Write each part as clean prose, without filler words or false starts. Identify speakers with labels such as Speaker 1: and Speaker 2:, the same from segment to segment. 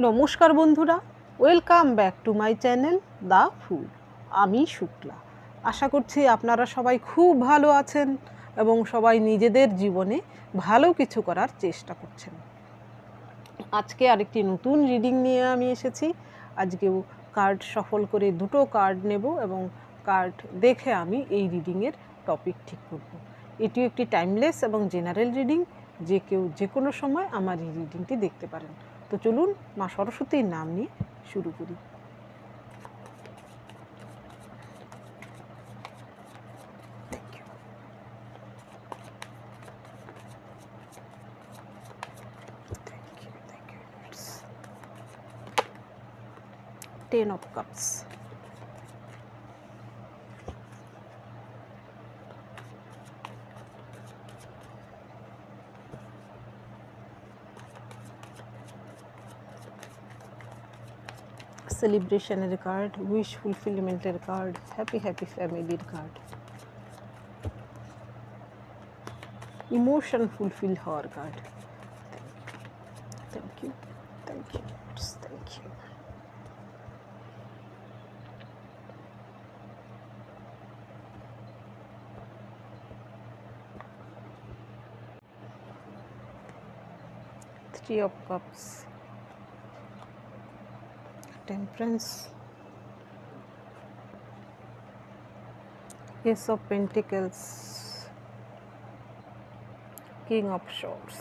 Speaker 1: নমস্কার বন্ধুরা, welcome back to my channel The Fool. আমি শুক্লা। আশা করছি আপনারা সবাই খুব ভালো আছেন এবং সবাই নিজেদের জীবনে ভালো কিছু করার চেষ্টা করছেন। আজকে আরেকটি নতুন রিডিং নিয়ে আমি এসেছি। আজকেও কার্ড সফল করে দুটো কার্ড নেব এবং কার্ড দেখে আমি এই রিডিংয়ের টপিক ঠিক করব। এটিও একটি টাইমলেস এবং জেনারেল রিডিং, যে কেউ যে কোনো সময় আমার এই রিডিংটি দেখতে পারেন। তো চলুন মা সরস্বতীর নাম নিয়ে শুরু করি। Ten of Cups, সেলিব্রেশনের কার্ড, উইশ ফুলফিলমেন্টের কার্ড, হ্যাপি ফ্যামিলির কার্ড, ইমোশন ফুলফিল হওয়ার card. Thank you, thank you, thank you. Three of Cups, Temperance, Ace of Pentacles, King of Swords,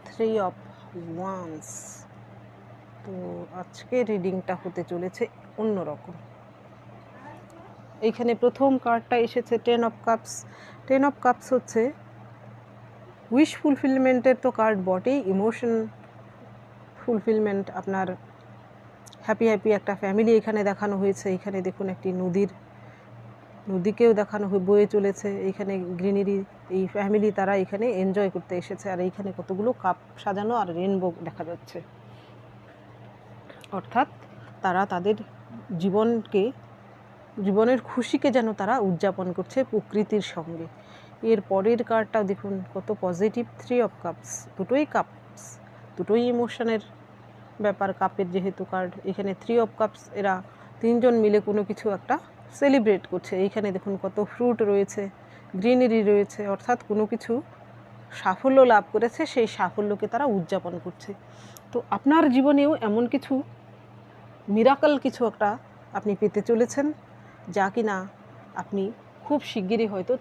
Speaker 1: Three of Wands। তো আজকে রিডিংটা হতে চলেছে অন্যরকম। এইখানে প্রথম কার্ডটা এসেছে ten of cups. Ten of cups হচ্ছে উইশ ফুলফিলমেন্টের তো কার্ড বটেই, ইমোশন ফুলফিলমেন্ট, আপনার হ্যাপি একটা ফ্যামিলি এখানে দেখানো হয়েছে। এখানে দেখুন একটি নদীকেও দেখানো বয়ে চলেছে। এইখানে গ্রিনারি, এই ফ্যামিলি তারা এখানে এনজয় করতে এসেছে। আর এইখানে কতগুলো কাপ সাজানো আর রেনবো দেখা যাচ্ছে, অর্থাৎ তারা তাদের জীবনের খুশিকে যেন তারা উদযাপন করছে প্রকৃতির সঙ্গে। এর পরের কার্ডটাও দেখুন কত পজিটিভ। থ্রি অফ কাপস, দুটোই ইমোশনের ব্যাপার। কাপের যেহেতু কার্ড, এখানে থ্রি অফ কাপস, এরা তিনজন মিলে কোনো কিছু একটা সেলিব্রেট করছে। এইখানে দেখুন কত ফ্রুট রয়েছে, গ্রিনারি রয়েছে, অর্থাৎ কোনো কিছু সাফল্য লাভ করেছে, সেই সাফল্যকে তারা উদযাপন করছে। তো আপনার জীবনেও এমন কিছু মিরাকল কিছু একটা আপনি পেতে চলেছেন, যা কিনা আপনি খুব শিগগিরই হয়তো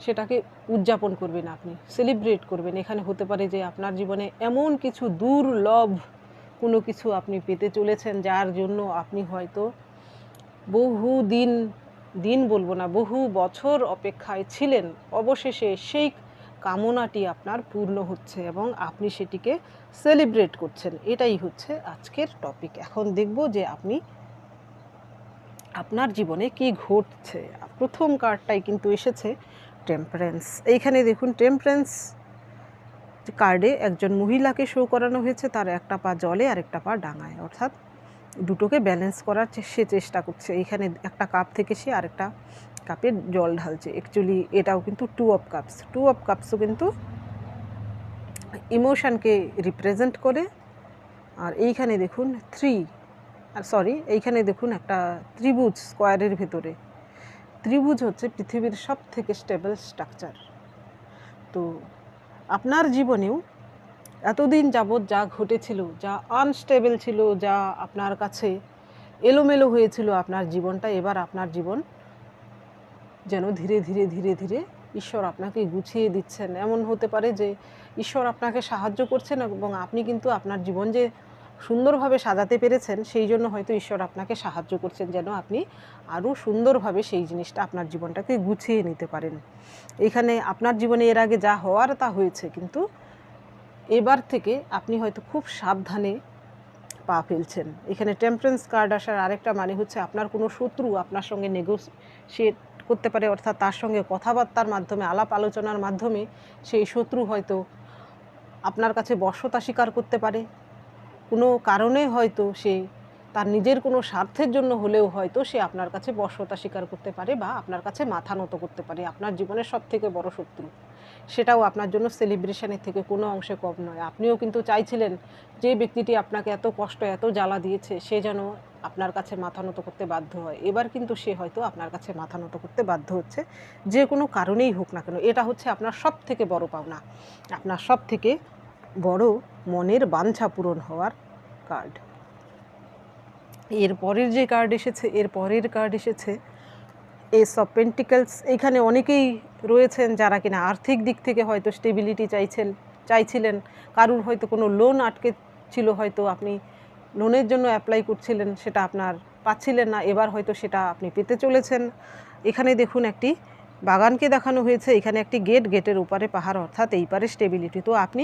Speaker 1: সেটাকে উদযাপন করবেন, আপনি সেলিব্রেট করবেন। এখানে হতে পারে যে আপনার জীবনে এমন কিছু দুর্লভ কোনো কিছু আপনি পেতে চলেছেন, যার জন্য আপনি হয়তো বহু দিন বলবো না, বহু বছর অপেক্ষায় ছিলেন। অবশেষে সেই কামনাটি আপনার পূর্ণ হচ্ছে এবং আপনি সেটিকে সেলিব্রেট করছেন। এটাই হচ্ছে আজকের টপিক। এখন দেখব যে আপনার জীবনে কি ঘটছে। প্রথম কার্ডটাই কিন্তু এসেছে টেম্পারেন্স। এইখানে দেখুন টেম্পারেন্স কার্ডে একজন মহিলাকে শো করানো হয়েছে, তার একটা পা জলে আর একটা পা ডাঙায়, অর্থাৎ দুটোকে ব্যালেন্স করার সে চেষ্টা করছে। এইখানে একটা কাপ থেকে সে আরেকটা কাপে জল ঢালছে। অ্যাকচুয়ালি এটাও কিন্তু টু অফ কাপসও কিন্তু ইমোশনকে রিপ্রেজেন্ট করে। আর এইখানে দেখুন এইখানে দেখুন একটা ত্রিভুজ স্কোয়ারের ভেতরে। ত্রিভুজ হচ্ছে পৃথিবীর সব থেকে স্টেবল স্ট্রাকচার। তো আপনার জীবনেও এতদিন যাবৎ যা ঘটেছিল, যা আনস্টেবল ছিল, যা আপনার কাছে এলোমেলো হয়েছিল আপনার জীবনটা, এবার আপনার জীবন যেন ধীরে ধীরে ঈশ্বর আপনাকে গুছিয়ে দিচ্ছেন। এমন হতে পারে যে ঈশ্বর আপনাকে সাহায্য করছেন এবং আপনি কিন্তু আপনার জীবন যে সুন্দরভাবে সাজাতে পেরেছেন, সেই জন্য হয়তো ঈশ্বর আপনাকে সাহায্য করছেন, যেন আপনি আরও সুন্দরভাবে সেই জিনিসটা আপনার জীবনটাকে গুছিয়ে নিতে পারেন। এখানে আপনার জীবনে এর আগে যা হওয়ার তা হয়েছে, কিন্তু এবার থেকে আপনি হয়তো খুব সাবধানে পা ফেলছেন। এখানে টেম্পারেন্স কার্ড আসার আরেকটা মানে হচ্ছে আপনার কোনো শত্রু আপনার সঙ্গে নেগোশিয়েট করতে পারে, অর্থাৎ তার সঙ্গে কথাবার্তার মাধ্যমে, আলাপ আলোচনার মাধ্যমে সেই শত্রু হয়তো আপনার কাছে বশ্যতা স্বীকার করতে পারে। কোনো কারণে হয়তো সে তার নিজের কোনো স্বার্থের জন্য হলেও হয়তো সে আপনার কাছে বশ্যতা স্বীকার করতে পারে বা আপনার কাছে মাথা নত করতে পারে, আপনার জীবনের সবথেকে বড় শত্রু। সেটাও আপনার জন্য সেলিব্রেশনের থেকে কোনো অংশে কম নয়। আপনিও কিন্তু চাইছিলেন যে ব্যক্তিটি আপনাকে এত কষ্ট এত জ্বালা দিয়েছে সে যেন আপনার কাছে মাথা নত করতে বাধ্য হয়। এবার কিন্তু সে হয়তো আপনার কাছে মাথা নত করতে বাধ্য হচ্ছে, যে কোনো কারণেই হোক না কেন। এটা হচ্ছে আপনার সব থেকে বড় পাওনা, আপনার সব থেকে বড় মনের বাঞ্ছা পূরণ হওয়ার কার্ড। এর পরের যে কার্ড এসেছে, এর পরের কার্ড এসেছে এস অফ পেন্টিকলস। এখানে অনেকেই রয়েছেন যারা কিনা আর্থিক দিক থেকে হয়তো স্টেবিলিটি চাইছিলেন। কারুর হয়তো কোনো লোন আটকে ছিল, হয়তো আপনি লোনের জন্য অ্যাপ্লাই করছিলেন, সেটা আপনার পাচ্ছিলেন না, এবার হয়তো সেটা আপনি পেতে চলেছেন। এখানে দেখুন একটি বাগানকে দেখানো হয়েছে, এখানে একটি গেটের উপরে পাহাড়, অর্থাৎ এই পারে স্টেবিলিটি। তো আপনি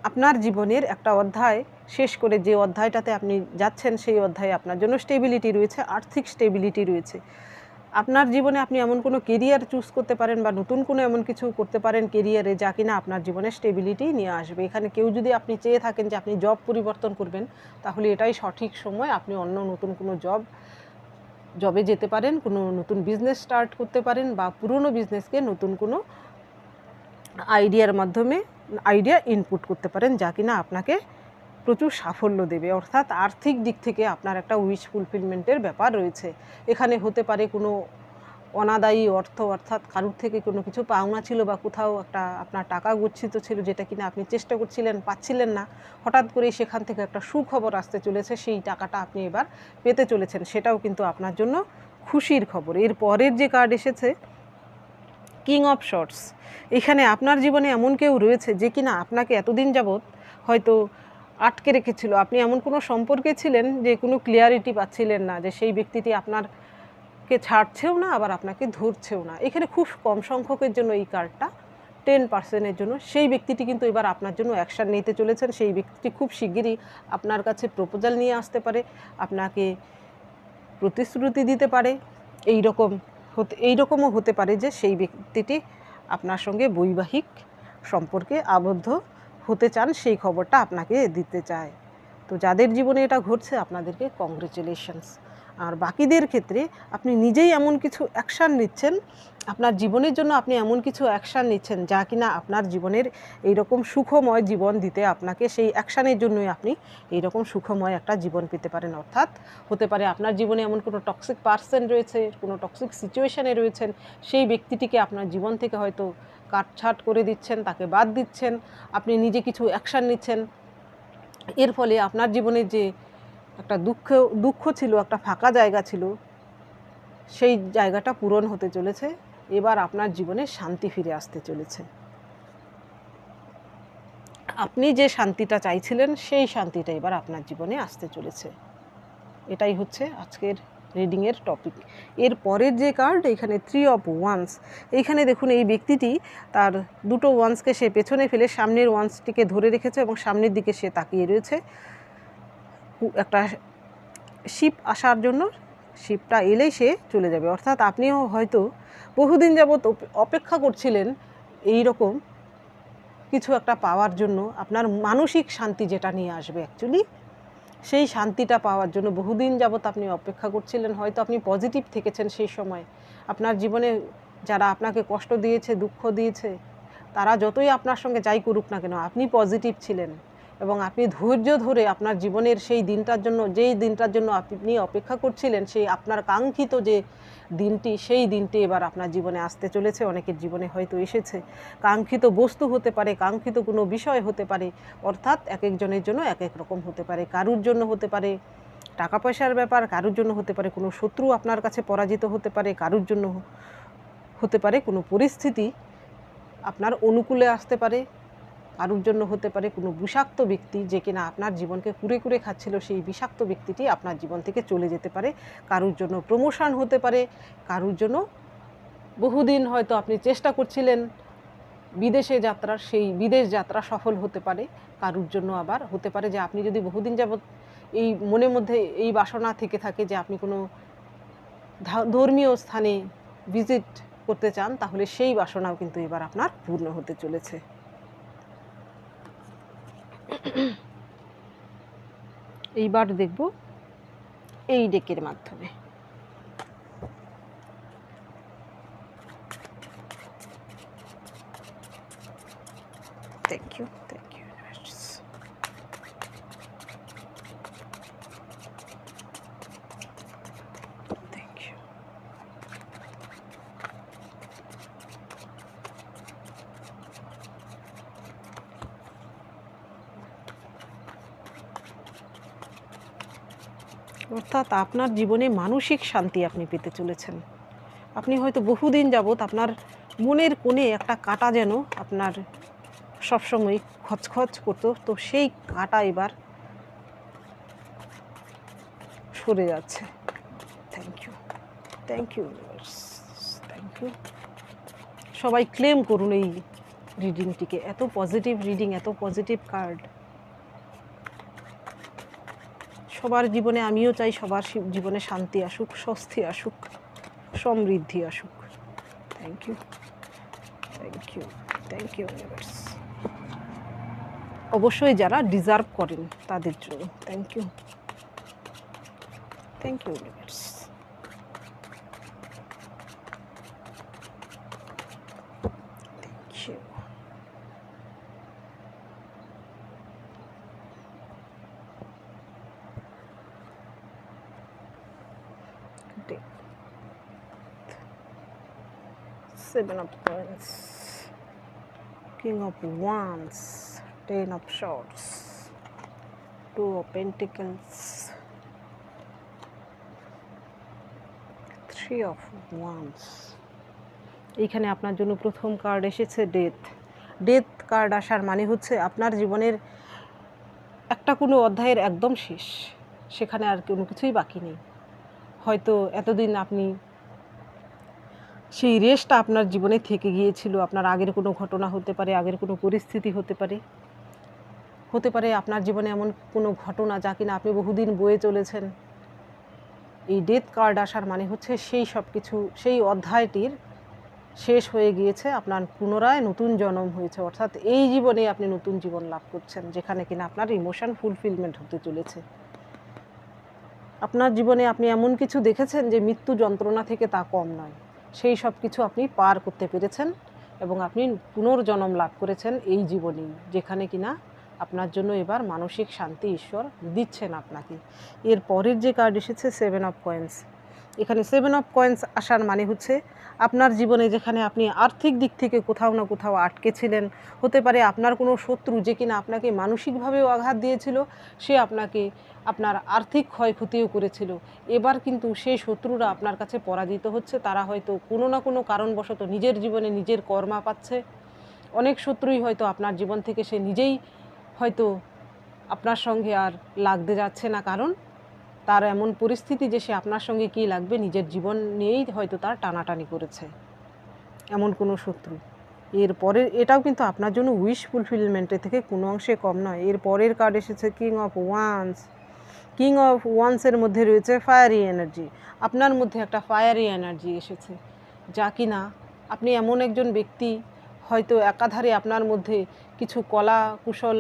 Speaker 1: আপনার জীবনের একটা অধ্যায় শেষ করে যে অধ্যায়টাতে আপনি যাচ্ছেন সেই অধ্যায়ে আপনার জন্য স্টেবিলিটি রয়েছে, আর্থিক স্টেবিলিটি রয়েছে। আপনার জীবনে আপনি এমন কোনো কেরিয়ার চুজ করতে পারেন বা নতুন কোনো এমন কিছু করতে পারেন কেরিয়ারে যা কিনা আপনার জীবনে স্টেবিলিটি নিয়ে আসবে। এখানে কেউ যদি আপনি চেয়ে থাকেন যে আপনি জব পরিবর্তন করবেন, তাহলে এটাই সঠিক সময়। আপনি অন্য নতুন কোনো জবে যেতে পারেন, কোনো নতুন বিজনেস স্টার্ট করতে পারেন, বা পুরনো বিজনেসকে নতুন কোনো আইডিয়ার মাধ্যমে আইডিয়া ইনপুট করতে পারেন যা কিনা আপনাকে প্রচুর সাফল্য দেবে। অর্থাৎ আর্থিক দিক থেকে আপনার একটা উইশ ফুলফিলমেন্টের ব্যাপার রয়েছে। এখানে হতে পারে কোনো অনাদায়ী অর্থ, অর্থাৎ কারুর থেকে কোনো কিছু পাওনা ছিল বা কোথাও একটা আপনার টাকা গচ্ছিত ছিল যেটা কিনা আপনি চেষ্টা করছিলেন পাচ্ছিলেন না, হঠাৎ করেই সেখান থেকে একটা সুখবর আসতে চলেছে, সেই টাকাটা আপনি এবার পেতে চলেছেন, সেটাও কিন্তু আপনার জন্য খুশির খবর। এর পরের যে কার্ড এসেছে কিং অফ শর্টস। এখানে আপনার জীবনে এমন কেউ রয়েছে যে কিনা আপনাকে এতদিন যাবৎ হয়তো আটকে রেখেছিল। আপনি এমন কোনো সম্পর্কে ছিলেন যে কোনো ক্লিয়ারিটি পাচ্ছিলেন না, যে সেই ব্যক্তিটি আপনারকে ছাড়ছেও না আবার আপনাকে ধরছেও না। এখানে খুব কম সংখ্যকের জন্য এই কার্ডটা, 10%-এর জন্য। সেই ব্যক্তিটি কিন্তু এবার আপনার জন্য অ্যাকশান নিতে চলেছেন। সেই ব্যক্তিটি খুব শিগগিরই আপনার কাছে প্রপোজাল নিয়ে আসতে পারে, আপনাকে প্রতিশ্রুতি দিতে পারে। এইরকমও হতে পারে যে সেই ব্যক্তিটি আপনার সঙ্গে বৈবাহিক সম্পর্কে আবদ্ধ হতে চান, সেই খবরটা আপনাকে দিতে চায়। তো যাদের জীবনে এটা ঘটছে আপনাদেরকে কংগ্রেচুলেশনস। আর বাকিদের ক্ষেত্রে আপনি নিজেই এমন কিছু অ্যাকশান নিচ্ছেন, আপনার জীবনের জন্য আপনি এমন কিছু অ্যাকশান নিচ্ছেন যা কিনা আপনার জীবনের এইরকম সুখময় জীবন দিতে আপনাকে, সেই অ্যাকশানের জন্যই আপনি এইরকম সুখময় একটা জীবন পেতে পারেন। অর্থাৎ হতে পারে আপনার জীবনে এমন কোনো টক্সিক পার্সন রয়েছে, কোনো টক্সিক সিচুয়েশানে রয়েছেন, সেই ব্যক্তিটিকে আপনার জীবন থেকে হয়তো কাটছাঁট করে দিচ্ছেন, তাকে বাদ দিচ্ছেন, আপনি নিজে কিছু অ্যাকশান নিচ্ছেন। এর ফলে আপনার জীবনে যে একটা দুঃখ ছিল, একটা ফাঁকা জায়গা ছিল, সেই জায়গাটা পূরণ হতে চলেছে। এবার আপনার জীবনে শান্তি ফিরে আসতে চলেছে। আপনি যে শান্তিটা চাইছিলেন সেই শান্তিটা এবার আপনার জীবনে আসতে চলেছে। এটাই হচ্ছে আজকের রিডিংয়ের টপিক। এর পরের যে কার্ড, এখানে 3 অফ ওয়ান্স। এইখানে দেখুন এই ব্যক্তিটি তার দুটো ওয়ান্সকে সে পেছনে ফেলে সামনের ওয়ান্সটিকে ধরে রেখেছে এবং সামনের দিকে সে তাকিয়ে রয়েছে একটা শিপ আসার জন্য। শিপটা এলেই সে চলে যাবে। অর্থাৎ আপনিও হয়তো বহুদিন যাবৎ অপেক্ষা করছিলেন এই রকম কিছু একটা পাওয়ার জন্য, আপনার মানসিক শান্তি যেটা নিয়ে আসবে অ্যাকচুয়ালি, সেই শান্তিটা পাওয়ার জন্য বহুদিন যাবৎ আপনি অপেক্ষা করছিলেন। হয়তো আপনি পজিটিভ থেকেছেন সেই সময়। আপনার জীবনে যারা আপনাকে কষ্ট দিয়েছে, দুঃখ দিয়েছে, তারা যতই আপনার সঙ্গে যাই করুক না কেন, আপনি পজিটিভ ছিলেন এবং আপনি ধৈর্য ধরে আপনার জীবনের সেই দিনটার জন্য, যেই দিনটার জন্য আপনি অপেক্ষা করছিলেন, সেই আপনার কাঙ্ক্ষিত যে দিনটি, সেই দিনটি এবার আপনার জীবনে আসতে চলেছে। অনেকের জীবনে হয়তো এসেছে। কাঙ্ক্ষিত বস্তু হতে পারে, কাঙ্ক্ষিত কোনো বিষয় হতে পারে, অর্থাৎ এক একজনের জন্য এক এক রকম হতে পারে। কারুর জন্য হতে পারে টাকা পয়সার ব্যাপার, কারুর জন্য হতে পারে কোনো শত্রু আপনার কাছে পরাজিত হতে পারে, কারুর জন্য হতে পারে কোনো পরিস্থিতি আপনার অনুকূলে আসতে পারে, কারুর জন্য হতে পারে কোনো বিষাক্ত ব্যক্তি যে কিনা আপনার জীবনকে কুরে কুরে খাচ্ছিল, সেই বিষাক্ত ব্যক্তিটি আপনার জীবন থেকে চলে যেতে পারে। কারুর জন্য প্রমোশন হতে পারে, কারুর জন্য বহুদিন হয়তো আপনি চেষ্টা করছিলেন বিদেশে যাত্রার, সেই বিদেশ যাত্রা সফল হতে পারে। কারুর জন্য আবার হতে পারে যে আপনি যদি বহুদিন যাবৎ এই মনের মধ্যে এই বাসনা থেকে থাকে যে আপনি কোনো ধর্মীয় স্থানে ভিজিট করতে চান, তাহলে সেই বাসনাও কিন্তু এবার আপনার পূর্ণ হতে চলেছে। এইবার দেখব এই ডেকের মাধ্যমে। Thank you, thank you universe. Thank you. অর্থাৎ আপনার জীবনে মানসিক শান্তি আপনি পেতে চলেছেন। আপনি হয়তো বহুদিন যাবৎ আপনার মনের কোণে একটা কাঁটা যেন আপনার সবসময় খচখচ করতো, তো সেই কাঁটা এবার সরে যাচ্ছে। Thank you, thank you universe, thank you. সবাই ক্লেম করুন এই রিডিংটিকে। এত পজিটিভ রিডিং, এত পজিটিভ কার্ড। সবার জীবনে, আমিও চাই সবার জীবনে শান্তি আসুক, স্বস্তি আসুক, সমৃদ্ধি আসুক। Thank you, thank you, thank you universe. অবশ্যই যারা ডিজার্ভ করেন তাদের জন্য thank you, thank you universe. Thank you. Seven of Coins, King of Wands, Ten of Swords, Two of Pentacles, Three of Wands। এইখানে আপনার জন্য প্রথম কার্ড এসেছে ডেথ। ডেথ কার্ড আসার মানে হচ্ছে আপনার জীবনের একটা কোনো অধ্যায়ের একদম শেষ, সেখানে আর কোনো কিছুই বাকি নেই। হয়তো এতদিন আপনি সেই রেশটা আপনার জীবনে থেকে গিয়েছিল। আপনার আগের কোনো ঘটনা হতে পারে, আগের কোনো পরিস্থিতি হতে পারে, হতে পারে আপনার জীবনে এমন কোনো ঘটনা যা কিনা আপনি বহুদিন বয়ে চলেছেন। এই ডেথ কার্ড আসার মানে হচ্ছে সেই সব কিছু, সেই অধ্যায়টির শেষ হয়ে গিয়েছে, আপনার পুনরায় নতুন জন্ম হয়েছে। অর্থাৎ এই জীবনে আপনি নতুন জীবন লাভ করছেন, যেখানে কিনা আপনার ইমোশন ফুলফিলমেন্ট হতে চলেছে। আপনার জীবনে আপনি এমন কিছু দেখেছেন যে মৃত্যু যন্ত্রণা থেকে তা কম নয়, সেই সব কিছু আপনি পার করতে পেরেছেন এবং আপনি পুনর্জন্ম লাভ করেছেন এই জীবনেই, যেখানে কিনা আপনার জন্য এবার মানসিক শান্তি ঈশ্বর দিচ্ছেন আপনাকে। এর পরের যে কার্ড এসেছে সেভেন অফ কয়েন্স। এখানে সেভেন অফ কয়েন্স আসার মানে হচ্ছে আপনার জীবনে যেখানে আপনি আর্থিক দিক থেকে কোথাও না কোথাও আটকে ছিলেন, হতে পারে আপনার কোনো শত্রু যে কিনা আপনাকে মানসিকভাবেও আঘাত দিয়েছিল, সে আপনাকে আপনার আর্থিক ক্ষয়ক্ষতিও করেছিল। এবার কিন্তু সেই শত্রুরা আপনার কাছে পরাজিত হচ্ছে। তারা হয়তো কোনো না কোনো কারণবশত নিজের জীবনে নিজের কর্মা পাচ্ছে। অনেক শত্রুই হয়তো আপনার জীবন থেকে সে নিজেই হয়তো আপনার সঙ্গে আর লাগতে যাচ্ছে না, কারণ তার এমন পরিস্থিতি যে সে আপনার সঙ্গে কী লাগবে, নিজের জীবন নিয়েই হয়তো তার টানাটানি করেছে এমন কোনো শত্রু। এরপরে এটাও কিন্তু আপনার জন্য উইশ ফুলফিলমেন্টের থেকে কোনো অংশে কম নয়। এর পরের কার্ড এসেছে king of wands. King of ওয়ান্সের মধ্যে রয়েছে ফায়ারি এনার্জি। আপনার মধ্যে একটা ফায়ারি এনার্জি এসেছে, যা কিনা আপনি এমন একজন ব্যক্তি, হয়তো একাধারে আপনার মধ্যে কিছু কলা কুশল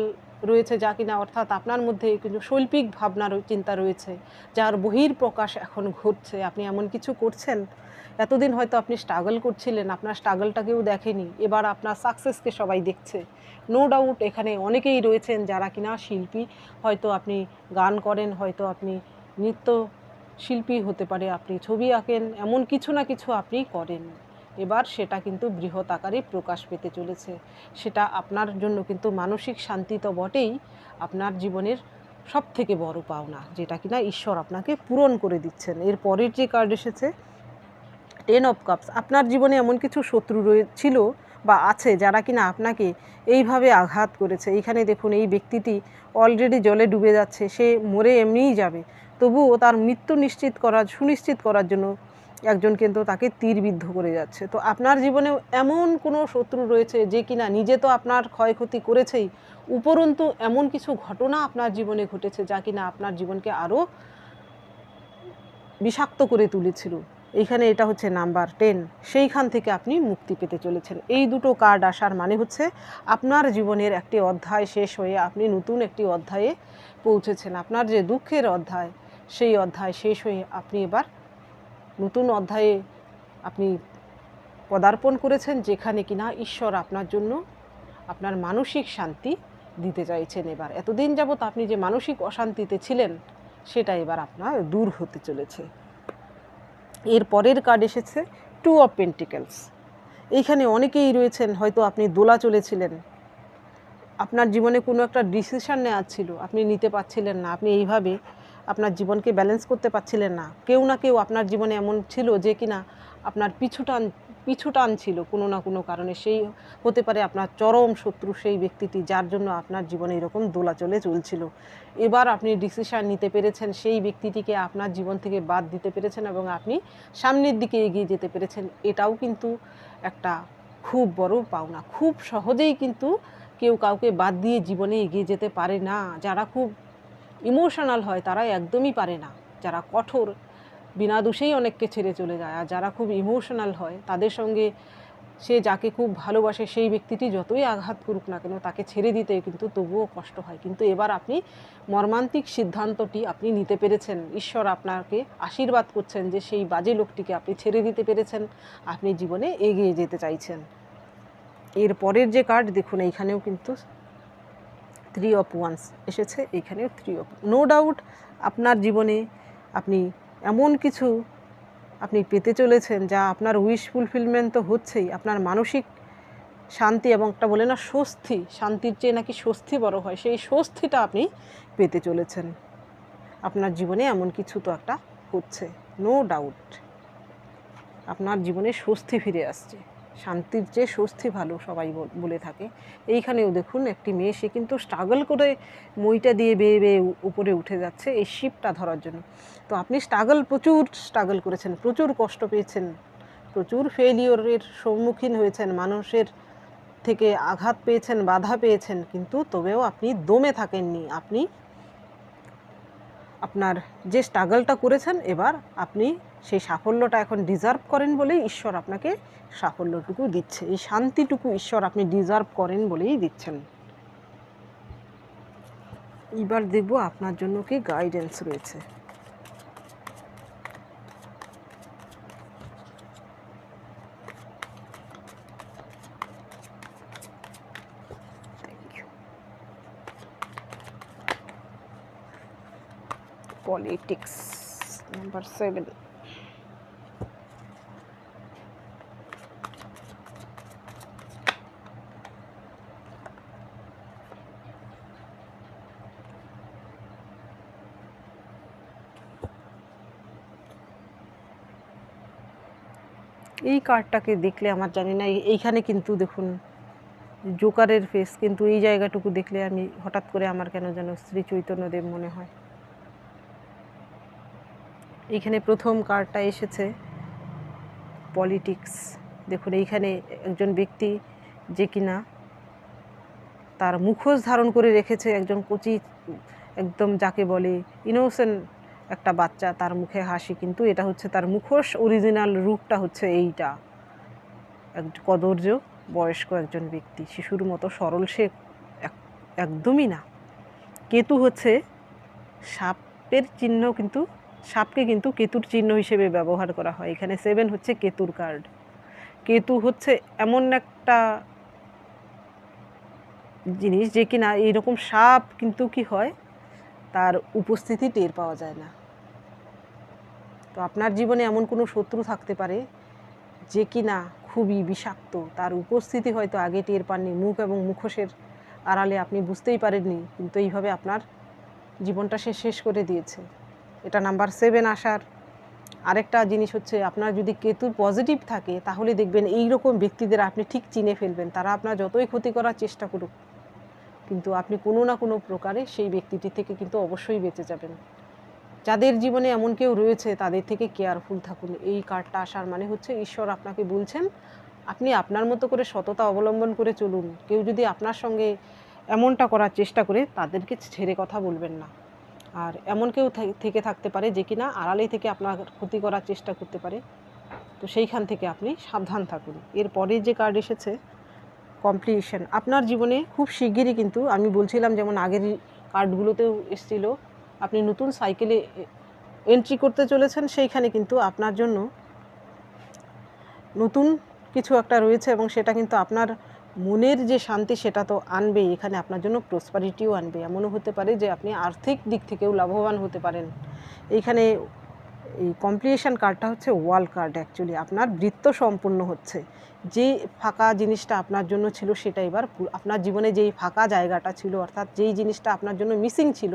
Speaker 1: রয়েছে, যা কিনা অর্থাৎ আপনার মধ্যে কিছু শৈল্পিক ভাবনা চিন্তা রয়েছে, যার বহিঃপ্রকাশ এখন ঘটছে। আপনি এমন কিছু করছেন, এতদিন হয়তো আপনি স্ট্রাগল করছিলেন, আপনার স্ট্রাগলটাকেও দেখেনি, এবার আপনার সাকসেসকে সবাই দেখছে। নো ডাউট এখানে অনেকেই রয়েছেন যারা কিনা শিল্পী, হয়তো আপনি গান করেন, হয়তো আপনি নৃত্য শিল্পী হতে পারে, আপনি ছবি আঁকেন, এমন কিছু না কিছু আপনি করেন। এবার সেটা কিন্তু বৃহৎ আকারে প্রকাশ পেতে চলেছে। সেটা আপনার জন্য কিন্তু মানসিক শান্তি তো বটেই, আপনার জীবনের সব থেকে বড় পাওনা, যেটা কিনা ঈশ্বর আপনাকে পূরণ করে দিচ্ছেন। এর পরের যে কার্ড এসেছে টেন অফ কাপস। আপনার জীবনে এমন কিছু শত্রু ছিল বা আছে যারা কিনা আপনাকে এইভাবে আঘাত করেছে। এইখানে দেখুন এই ব্যক্তিটি অলরেডি জলে ডুবে যাচ্ছে, সে মরে এমনিই যাবে, তবুও তার মৃত্যু সুনিশ্চিত করার জন্য একজন কিন্তু তাকে তীরবিদ্ধ করে যাচ্ছে। তো আপনার জীবনেও এমন কোনো শত্রু রয়েছে যে কিনা নিজে তো আপনার ক্ষয়ক্ষতি করেছেই, উপরন্তু এমন কিছু ঘটনা আপনার জীবনে ঘটেছে যা কিনা আপনার জীবনকে আরও বিষাক্ত করে তুলেছিল। এইখানে এটা হচ্ছে নাম্বার 10, সেইখান থেকে আপনি মুক্তি পেতে চলেছেন। এই দুটো কার্ড আসার মানে হচ্ছে আপনার জীবনের একটি অধ্যায় শেষ হয়ে আপনি নতুন একটি অধ্যায়ে পৌঁছেছেন। আপনার যে দুঃখের অধ্যায়, সেই অধ্যায় শেষ হয়ে আপনি এবার নতুন অধ্যায়ে আপনি পদার্পণ করেছেন, যেখানে কিনা ঈশ্বর আপনার জন্য আপনার মানসিক শান্তি দিতে চাইছেন। এবার এতদিন যাবৎ আপনি যে মানসিক অশান্তিতে ছিলেন সেটা এবার আপনার দূর হতে চলেছে। এর পরের কার্ড এসেছে 2 অফ পেন্টিকেলস। এইখানে অনেকেই রয়েছেন, হয়তো আপনি দোলা চলেছিলেন, আপনার জীবনে কোনো একটা ডিসিশান নেওয়ার ছিল, আপনি নিতে পারছিলেন না, আপনি এইভাবে আপনার জীবনকে ব্যালেন্স করতে পারছিলেন না। কেউ না কেউ আপনার জীবনে এমন ছিল যে কিনা আপনার পিছু টান ছিল কোনো না কোনো কারণে। সেই হতে পারে আপনার চরম শত্রু সেই ব্যক্তিটি, যার জন্য আপনার জীবনে এরকম দোলাচলে চলছিল। এবার আপনি ডিসিশান নিতে পেরেছেন, সেই ব্যক্তিটিকে আপনার জীবন থেকে বাদ দিতে পেরেছেন এবং আপনি সামনের দিকে এগিয়ে যেতে পেরেছেন। এটাও কিন্তু একটা খুব বড় পাওনা। খুব সহজেই কিন্তু কেউ কাউকে বাদ দিয়ে জীবনে এগিয়ে যেতে পারে না। যারা খুব ইমোশনাল হয় তারা একদমই পারে না। যারা কঠোর, বিনা দোষেই অনেককে ছেড়ে চলে যায়। আর যারা খুব ইমোশনাল হয় তাদের সঙ্গে সে যাকে খুব ভালোবাসে সেই ব্যক্তিটি যতই আঘাত করুক না কেন তাকে ছেড়ে দিতে কিন্তু তবুও কষ্ট হয়। কিন্তু এবার আপনি মর্মান্তিক সিদ্ধান্তটি আপনি নিতে পেরেছেন। ঈশ্বর আপনাকে আশীর্বাদ করছেন যে সেই বাজে লোকটিকে আপনি ছেড়ে দিতে পেরেছেন, আপনি জীবনে এগিয়ে যেতে চাইছেন। এর পরের যে কার্ড দেখুন, এইখানেও কিন্তু 3 অফ ওয়ান্স এসেছে, এইখানেও 3 অফ। নো ডাউট আপনার জীবনে আপনি এমন কিছু আপনি পেতে চলেছেন যা আপনার উইশ ফুলফিলমেন্ট তো হচ্ছেই, আপনার মানসিক শান্তি এবং একটা বলে না স্বস্তি, শান্তির চেয়ে নাকি স্বস্তি বড় হয়, সেই স্বস্তিটা আপনি পেতে চলেছেন। আপনার জীবনে এমন কিছু তো একটা হচ্ছে, নো ডাউট আপনার জীবনে স্বস্তি ফিরে আসছে। শান্তির চেয়ে স্বস্তি ভালো সবাই বলে থাকে। এইখানেও দেখুন একটি মেয়ে, সে কিন্তু স্ট্রাগল করে মইটা দিয়ে বেয়ে বেয়ে উপরে উঠে যাচ্ছে এই শিপটা ধরার জন্য। তো আপনি প্রচুর স্ট্রাগল করেছেন, প্রচুর কষ্ট পেয়েছেন, প্রচুর ফেলিওরের সম্মুখীন হয়েছেন, মানুষের থেকে আঘাত পেয়েছেন, বাধা পেয়েছেন, কিন্তু তবেও আপনি দমে থাকেননি। আপনি আপনার যে স্ট্রাগলটা করেছেন এবার আপনি সেই সাফল্যটা এখন ডিজার্ভ করেন বলেই ঈশ্বর আপনাকে সাফল্যটুকু দিচ্ছে। এই শান্তিটুকু ঈশ্বর আপনি ডিজার্ভ করেন বলেই দিচ্ছেন। এবার দেখব আপনার জন্য কি গাইডেন্স রয়েছে। Politics number 7। এই কার্ডটাকে দেখলে আমার জানি না, এইখানে কিন্তু দেখুন জোকারের ফেস, কিন্তু এই জায়গাটুকু দেখলে আমি হঠাৎ করে আমার কেন যেন শ্রী চৈতন্যদেব মনে হয়। এইখানে প্রথম কার্ডটা এসেছে পলিটিক্স। দেখুন এইখানে একজন ব্যক্তি যে কিনা তার মুখোশ ধারণ করে রেখেছে, একজন কচি একদম যাকে বলে ইনোসেন্ট একটা বাচ্চা, তার মুখে হাসি, কিন্তু এটা হচ্ছে তার মুখোশ, অরিজিনাল রূপটা হচ্ছে এইটা। কদর্য বয়স্ক একজন ব্যক্তি, শিশুর মতো সরল সে একদমই না। কেতু হচ্ছে সাপের চিহ্ন, কিন্তু সাপকে কিন্তু কেতুর চিহ্ন হিসেবে ব্যবহার করা হয়। এখানে 7 হচ্ছে কেতুর কার্ড। কেতু হচ্ছে এমন একটা জিনিস যে কিনা এইরকম সাপ কিন্তু কি হয়, তার উপস্থিতি টের পাওয়া যায় না। তো আপনার জীবনে এমন কোনো শত্রু থাকতে পারে যে কিনা খুবই বিষাক্ত, তার উপস্থিতি হয়তো আগে টের পাননি, মুখ এবং মুখোশের আড়ালে আপনি বুঝতেই পারেননি, কিন্তু এইভাবে আপনার জীবনটা সে শেষ করে দিয়েছে। এটা নাম্বার 7 আসার আরেকটা জিনিস হচ্ছে, আপনার যদি কেতু পজিটিভ থাকে তাহলে দেখবেন এই রকম ব্যক্তিদের আপনি ঠিক চিনে ফেলবেন। তারা আপনার যতই ক্ষতি করার চেষ্টা করুক, কিন্তু আপনি কোনো না কোনো প্রকারে সেই ব্যক্তিটি থেকে কিন্তু অবশ্যই বেঁচে যাবেন। যাদের জীবনে এমন কেউ রয়েছে তাদের থেকে কেয়ারফুল থাকুন। এই কার্ডটা আসার মানে হচ্ছে ঈশ্বর আপনাকে বলছেন আপনি আপনার মতো করে সততা অবলম্বন করে চলুন। কেউ যদি আপনার সঙ্গে এমনটা করার চেষ্টা করে তাদেরকে ছেড়ে কথা বলবেন না। আর এমন কেউ থেকে থাকতে পারে যে কিনা আড়ালে থেকে আপনার ক্ষতি করার চেষ্টা করতে পারে, তো সেইখান থেকে আপনি সাবধান থাকুন। এরপরে যে কার্ড এসেছে কমপ্লিশন। আপনার জীবনে খুব শিগগিরই, কিন্তু আমি বলছিলাম যেমন আগের কার্ডগুলোতেও এসেছিল, আপনি নতুন সাইকেলে এন্ট্রি করতে চলেছেন। সেইখানে কিন্তু আপনার জন্য নতুন কিছু একটা রয়েছে এবং সেটা কিন্তু আপনার মনের যে শান্তি সেটা তো আনবেই, এখানে আপনার জন্য প্রসপারিটিও আনবে। এমনও হতে পারে যে আপনি আর্থিক দিক থেকেও লাভবান হতে পারেন। এইখানে এই কমপ্লিশন কার্ডটা হচ্ছে ওয়াল কার্ড। অ্যাকচুয়ালি আপনার বৃত্ত সম্পূর্ণ হচ্ছে। যে ফাঁকা জিনিসটা আপনার জন্য ছিল সেটা এবার আপনার জীবনে যেই ফাঁকা জায়গাটা ছিল, অর্থাৎ যেই জিনিসটা আপনার জন্য মিসিং ছিল,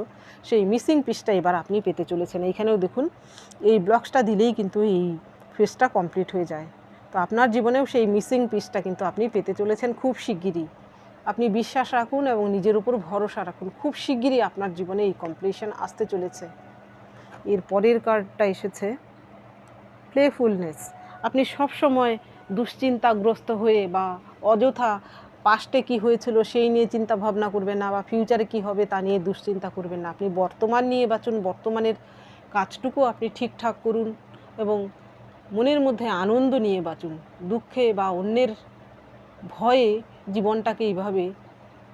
Speaker 1: সেই মিসিং পিসটা এবার আপনি পেতে চলেছেন। এইখানেও দেখুন এই ব্লকসটা দিলেই কিন্তু এই ফেজটা কমপ্লিট হয়ে যায়। তো আপনার জীবনেও সেই মিসিং পিসটা কিন্তু আপনি পেতে চলেছেন খুব শিগগিরই। আপনি বিশ্বাস রাখুন এবং নিজের উপর ভরসা রাখুন, খুব শিগগিরই আপনার জীবনে এই কমপ্লিশন আসতে চলেছে। এর পরের কার্ডটা এসেছে প্লেফুলনেস। আপনি সব সময় দুশ্চিন্তাগ্রস্ত হয়ে বা অযথা পাস্টে কি হয়েছিল সেই নিয়ে চিন্তা ভাবনা করবেন না, বা ফিউচারে কি হবে তা নিয়ে দুশ্চিন্তা করবেন না। আপনি বর্তমান নিয়ে বাঁচুন, বর্তমানের কাজটুকু আপনি ঠিকঠাক করুন এবং মনের মধ্যে আনন্দ নিয়ে বাঁচুন। দুঃখে বা অন্যের ভয়ে জীবনটাকে এইভাবে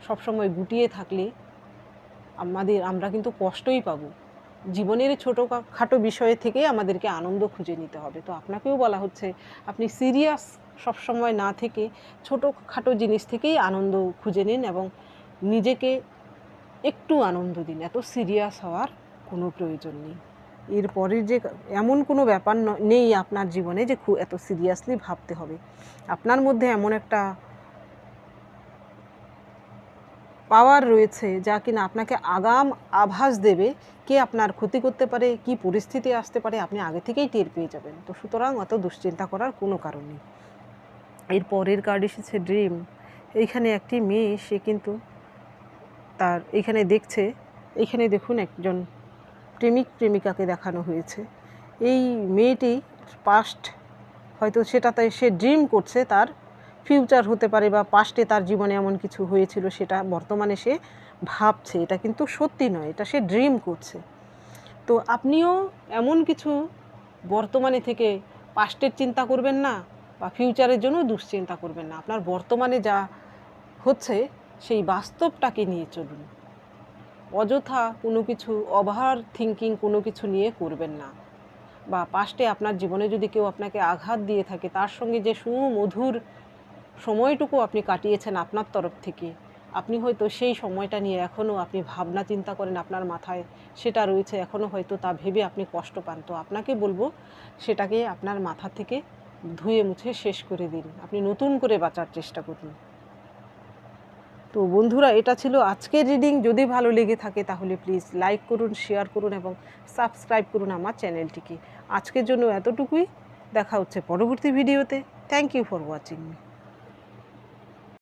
Speaker 1: সবসময় গুটিয়ে থাকলে আমরা কিন্তু কষ্টই পাবো। জীবনের ছোটোখাটো বিষয় থেকে আমাদেরকে আনন্দ খুঁজে নিতে হবে। তো আপনাকেও বলা হচ্ছে আপনি সিরিয়াস সবসময় না থেকে ছোটোখাটো জিনিস থেকেই আনন্দ খুঁজে নিন এবং নিজেকে একটু আনন্দ দিন, এত সিরিয়াস হওয়ার কোনো প্রয়োজন নেই। এরপরের যে এমন কোনো ব্যাপার নেই আপনার জীবনে যে এত সিরিয়াসলি ভাবতে হবে। আপনার মধ্যে এমন একটা পাওয়ার রয়েছে যা কিনা আপনাকে আগাম আভাস দেবে কে আপনার ক্ষতি করতে পারে, কি পরিস্থিতি আসতে পারে, আপনি আগে থেকেই টের পেয়ে যাবেন। তো সুতরাং অত দুশ্চিন্তা করার কোনো কারণ নেই। এর পরের কার্ড এসেছে ড্রিম। এইখানে একটি মেয়ে, সে কিন্তু তার এইখানে দেখছে, এইখানে দেখুন একজন প্রেমিক প্রেমিকাকে দেখানো হয়েছে। এই মেয়েটি পাস্ট হয়তো সেটাতে সে ড্রিম করছে, তার ফিউচার হতে পারে বা পাস্টে তার জীবনে এমন কিছু হয়েছিল সেটা বর্তমানে সে ভাবছে। এটা কিন্তু সত্যি নয়, এটা সে ড্রিম করছে। তো আপনিও এমন কিছু বর্তমানে থেকে পাস্টের চিন্তা করবেন না বা ফিউচারের জন্য দুশ্চিন্তা করবেন না। আপনার বর্তমানে যা হচ্ছে সেই বাস্তবটাকে নিয়ে চলুন। অযথা কোনো কিছু ওভার থিঙ্কিং কোনো কিছু নিয়ে করবেন না। বা পাস্টে আপনার জীবনে যদি কেউ আপনাকে আঘাত দিয়ে থাকে, তার সঙ্গে যে সুমধুর সময়টুকু আপনি কাটিয়েছেন আপনার তরফ থেকে, আপনি হয়তো সেই সময়টা নিয়ে এখনও আপনি ভাবনা চিন্তা করেন, আপনার মাথায় সেটা রয়েছে, এখনও হয়তো তা ভেবে আপনি কষ্ট পান। তো আপনাকে বলবো সেটাকে আপনার মাথা থেকে ধুয়ে মুছে শেষ করে দিন, আপনি নতুন করে বাঁচার চেষ্টা করুন। তো বন্ধুরা, এটা ছিল আজকের রিডিং। যদি ভালো লেগে থাকে তাহলে প্লিজ লাইক করুন, শেয়ার করুন এবং সাবস্ক্রাইব করুন আমার চ্যানেলটিকে। আজকের জন্য এতটুকুই, দেখা হচ্ছে পরবর্তী ভিডিওতে। Thank you for watching me.